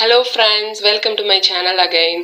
Hello friends, welcome to my channel again.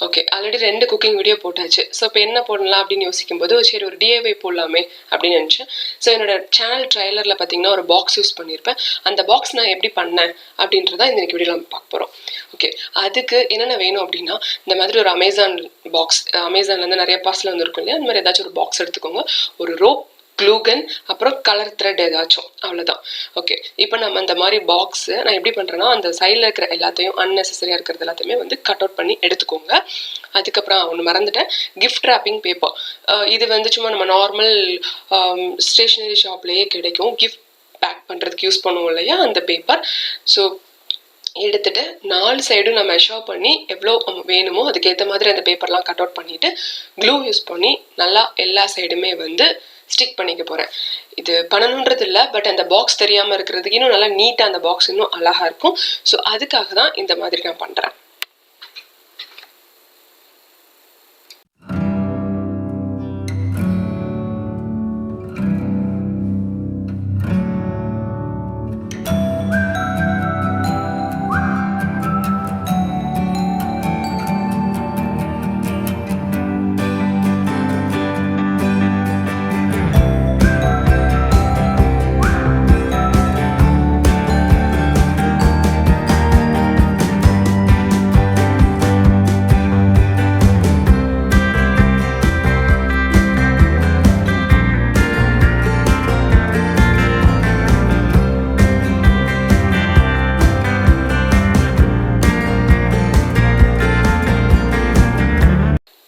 Okay, already ரெண்டு cooking video போட்டாச்சு. So இப்போ என்ன போடலாம் அப்படின்னு யோசிக்கும்போது சரி ஒரு டிஐவை போடலாமே அப்படின்னு நினச்சேன். ஸோ என்னோட சேனல் ட்ரைலரில் பார்த்தீங்கன்னா ஒரு பாக்ஸ் யூஸ் பண்ணியிருப்பேன். அந்த பாக்ஸ் நான் எப்படி பண்ணேன் அப்படின்றத இந்த வீடியோவில் நம்ம பார்க்க போகிறோம். ஓகே, அதுக்கு என்னென்ன வேணும் அப்படின்னா இந்த மாதிரி ஒரு அமேசான் பாக்ஸ், அமேசான்லேருந்து நிறைய பார்சல் வந்துருக்கும் இல்லையா, அந்த மாதிரி ஏதாச்சும் ஒரு பாக்ஸ் எடுத்துக்கோங்க. ஒரு ரோப், க்ளூகன், அப்புறம் கலர் த்ரெட் ஏதாச்சும், அவ்வளோதான். ஓகே, இப்போ நம்ம அந்த மாதிரி பாக்ஸு நான் எப்படி பண்ணுறேன்னா அந்த சைடில் இருக்கிற எல்லாத்தையும் அன்னெசரியாக இருக்கிறது எல்லாத்தையுமே வந்து கட் அவுட் பண்ணி எடுத்துக்கோங்க. அதுக்கப்புறம் ஒன்று மறந்துட்டேன், கிஃப்ட் ராப்பிங் பேப்பர். இது வந்து சும்மா நம்ம நார்மல் ஸ்டேஷ்னரி ஷாப்லேயே கிடைக்கும். கிஃப்ட் பேக் பண்ணுறதுக்கு யூஸ் பண்ணுவோம் இல்லையா, அந்த பேப்பர். ஸோ எடுத்துட்டு 4 சைடும் நான் மெஷர் பண்ணி எவ்வளோ வேணுமோ அதுக்கேற்ற மாதிரி அந்த பேப்பர்லாம் கட் அவுட் பண்ணிவிட்டு க்ளூ யூஸ் பண்ணி நல்லா எல்லா சைடுமே வந்து ஸ்டிக் பண்ணிக்க போகிறேன். இது பண்ணணுன்றது இல்லை, பட் அந்த பாக்ஸ் தெரியாமல் இருக்கிறதுக்கு இன்னும் நல்லா நீட்டாக அந்த பாக்ஸ் இன்னும் அழகாக இருக்கும். ஸோ அதுக்காக தான் இந்த மாதிரி நான் பண்ணுறேன்.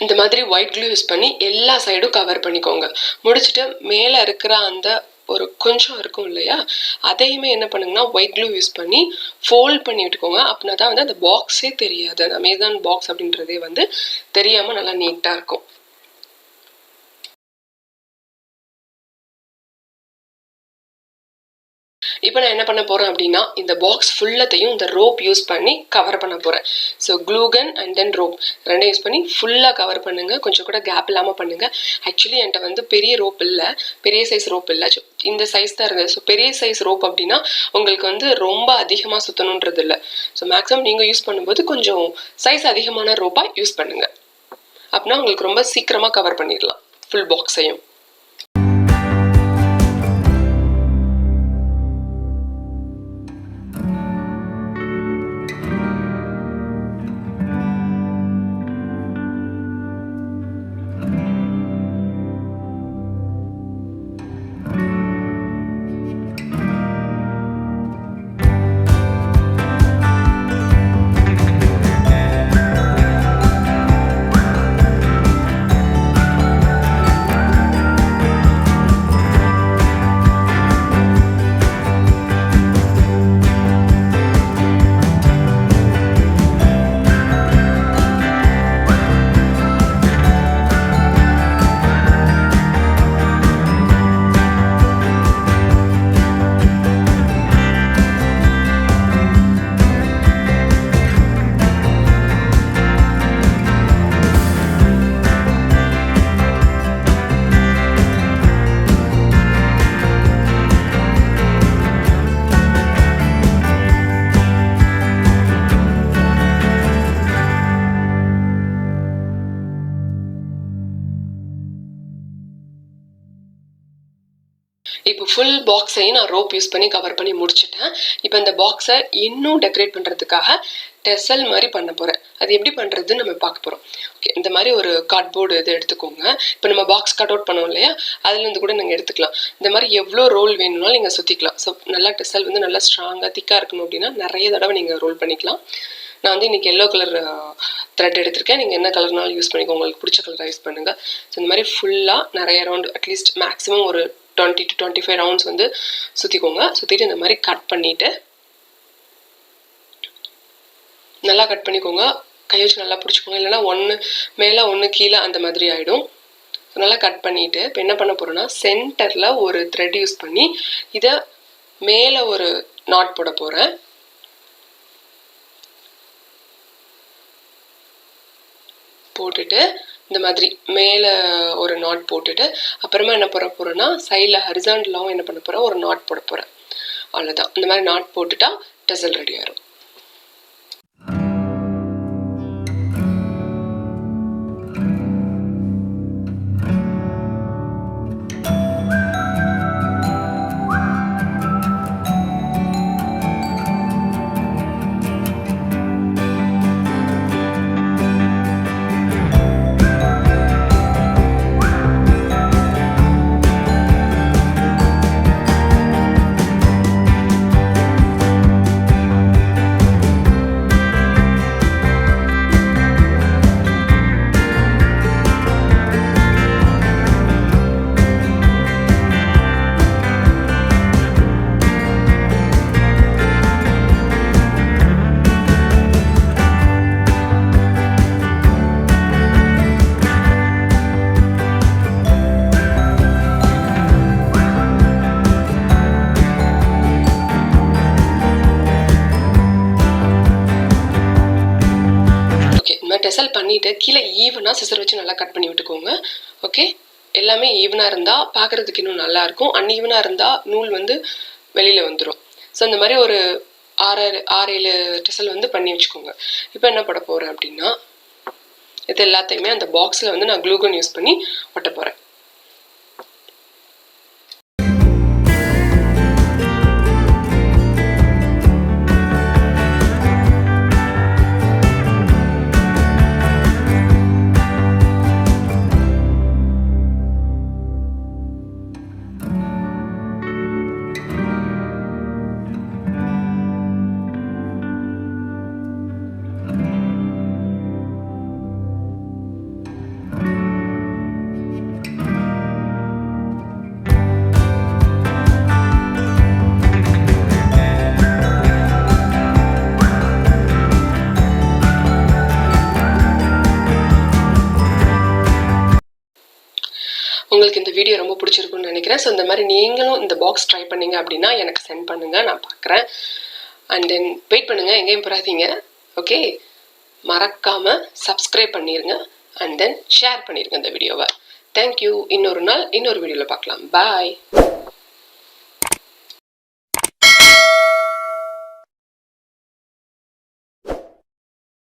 இந்த மாதிரி ஒயிட் க்ளூ யூஸ் பண்ணி எல்லா சைடும் கவர் பண்ணிக்கோங்க. முடிச்சுட்டு மேலே இருக்கிற அந்த ஒரு கொஞ்சம் இருக்கும் இல்லையா, அதையுமே என்ன பண்ணுங்கன்னா ஒயிட் க்ளூ யூஸ் பண்ணி ஃபோல்ட் பண்ணி விட்டுக்கோங்க. அப்படின்னா தான் வந்து அந்த பாக்ஸே தெரியாது, அந்த அமேசான் பாக்ஸ் அப்படின்றதே வந்து தெரியாமல் நல்லா நீட்டாக இருக்கும். இப்போ நான் என்ன பண்ண போகிறேன் அப்படின்னா இந்த பாக்ஸ் ஃபுல்லத்தையும் இந்த ரோப் யூஸ் பண்ணி கவர் பண்ண போகிறேன். So glue gun and then rope ரெண்டும் யூஸ் பண்ணி ஃபுல்லாக கவர் பண்ணுங்கள். கொஞ்சம் கூட கேப் இல்லாமல் பண்ணுங்கள். ஆக்சுவலி என்கிட்ட வந்து பெரிய ரோப் இல்லை, பெரிய சைஸ் ரோப் இல்லை, இந்த சைஸ் தான் இருந்தது. ஸோ பெரிய சைஸ் ரோப் அப்படின்னா உங்களுக்கு வந்து ரொம்ப அதிகமாக சுற்றணுன்றது இல்லை. ஸோ மேக்ஸிமம் நீங்கள் யூஸ் பண்ணும்போது கொஞ்சம் சைஸ் அதிகமான ரோப்பாக யூஸ் பண்ணுங்கள். அப்படின்னா உங்களுக்கு ரொம்ப சீக்கிரமாக கவர் பண்ணிடலாம் ஃபுல் பாக்ஸையும். இப்போ ஃபுல் பாக்ஸையும் நான் ரோப் யூஸ் பண்ணி கவர் பண்ணி முடிச்சுட்டேன். இப்போ இந்த பாக்ஸை இன்னும் டெக்கரேட் பண்ணுறதுக்காக டெசல் மாதிரி பண்ண போகிறேன். அது எப்படி பண்ணுறதுன்னு நம்ம பார்க்க போகிறோம். ஓகே, இந்த மாதிரி ஒரு கார்ட்போர்டு இது எடுத்துக்கோங்க. இப்போ நம்ம பாக்ஸ் கட் அவுட் பண்ணோம் இல்லையா, அதுலேருந்து கூட நீங்கள் எடுத்துக்கலாம். இந்த மாதிரி எவ்வளோ ரோல் வேணும்னாலும் நீங்கள் சுற்றிக்கலாம். ஸோ நல்லா டெசல் வந்து நல்லா ஸ்ட்ராங்காக திக்காக இருக்கணும் அப்படின்னா நிறைய தடவை நீங்கள் ரோல் பண்ணிக்கலாம். நான் வந்து இன்றைக்கி எல்லோ கலர் த்ரெட் எடுத்திருக்கேன். நீங்கள் என்ன கலர்னாலும் யூஸ் பண்ணிக்கோங்க, உங்களுக்கு பிடிச்ச கலராக யூஸ் பண்ணுங்கள். ஸோ இந்த மாதிரி ஃபுல்லாக நிறைய ரவுண்ட், அட்லீஸ்ட் மேக்ஸிமம் ஒரு 20 to 25 ரவுண்ட்ஸ் வந்து சுற்றிக்கோங்க. சுற்றிட்டு இந்த மாதிரி கட் பண்ணிவிட்டு நல்லா கட் பண்ணிக்கோங்க. கை வச்சு நல்லா பிடிச்சிக்கோங்க, இல்லைனா ஒன்று மேலே ஒன்று கீழே அந்த மாதிரி ஆகிடும். நல்லா கட் பண்ணிவிட்டு இப்போ என்ன பண்ண போகிறோன்னா சென்டரில் ஒரு த்ரெட் யூஸ் பண்ணி இதை மேலே ஒரு நாட் போட போகிறேன். போட்டுட்டு இந்த மாதிரி மேலே ஒரு நாட் போட்டுட்டு அப்புறமா என்ன பண்ண போகிறேன்னா சைடில் ஹரிசாண்டலாகவும் என்ன பண்ண போகிறேன், ஒரு நாட் போட போகிறேன். அவ்வளோதான். இந்த மாதிரி நாட் போட்டுட்டா டசல் ரெடி ஆயிரும். டெசல் பண்ணிவிட்டு கீழே ஈவனாக சிசர் வச்சு நல்லா கட் பண்ணி விட்டுக்கோங்க. ஓகே, எல்லாமே ஈவனாக இருந்தால் பார்க்குறதுக்கு இன்னும் நல்லாயிருக்கும். அன்ஈவனாக இருந்தால் நூல் வந்து வெளியில் வந்துடும். ஸோ இந்த மாதிரி ஒரு 6-7 டெசல் வந்து பண்ணி வச்சுக்கோங்க. இப்போ என்ன பண்ண போகிறேன் அப்படின்னா, இது எல்லாத்தையுமே அந்த பாக்ஸில் வந்து நான் க்ளூகன் யூஸ் பண்ணி ஒட்ட போகிறேன். உங்களுக்கு இந்த வீடியோ ரொம்ப பிடிச்சிருக்குன்னு நினைக்கிறேன். ஸோ இந்த மாதிரி நீங்களும் இந்த பாக்ஸ் ட்ரை பண்ணீங்க அப்படின்னா எனக்கு சென்ட் பண்ணுங்கள், நான் பார்க்குறேன். அண்ட் தென் வெயிட் பண்ணுங்கள், எங்கேயும் போகாதீங்க. ஓகே, மறக்காமல் சப்ஸ்கிரைப் பண்ணிடுங்க. அண்ட் தென் ஷேர் பண்ணிடுங்க இந்த வீடியோவை. தேங்க்யூ. இன்னொரு நாள் இன்னொரு வீடியோவில் பார்க்கலாம். பாய்.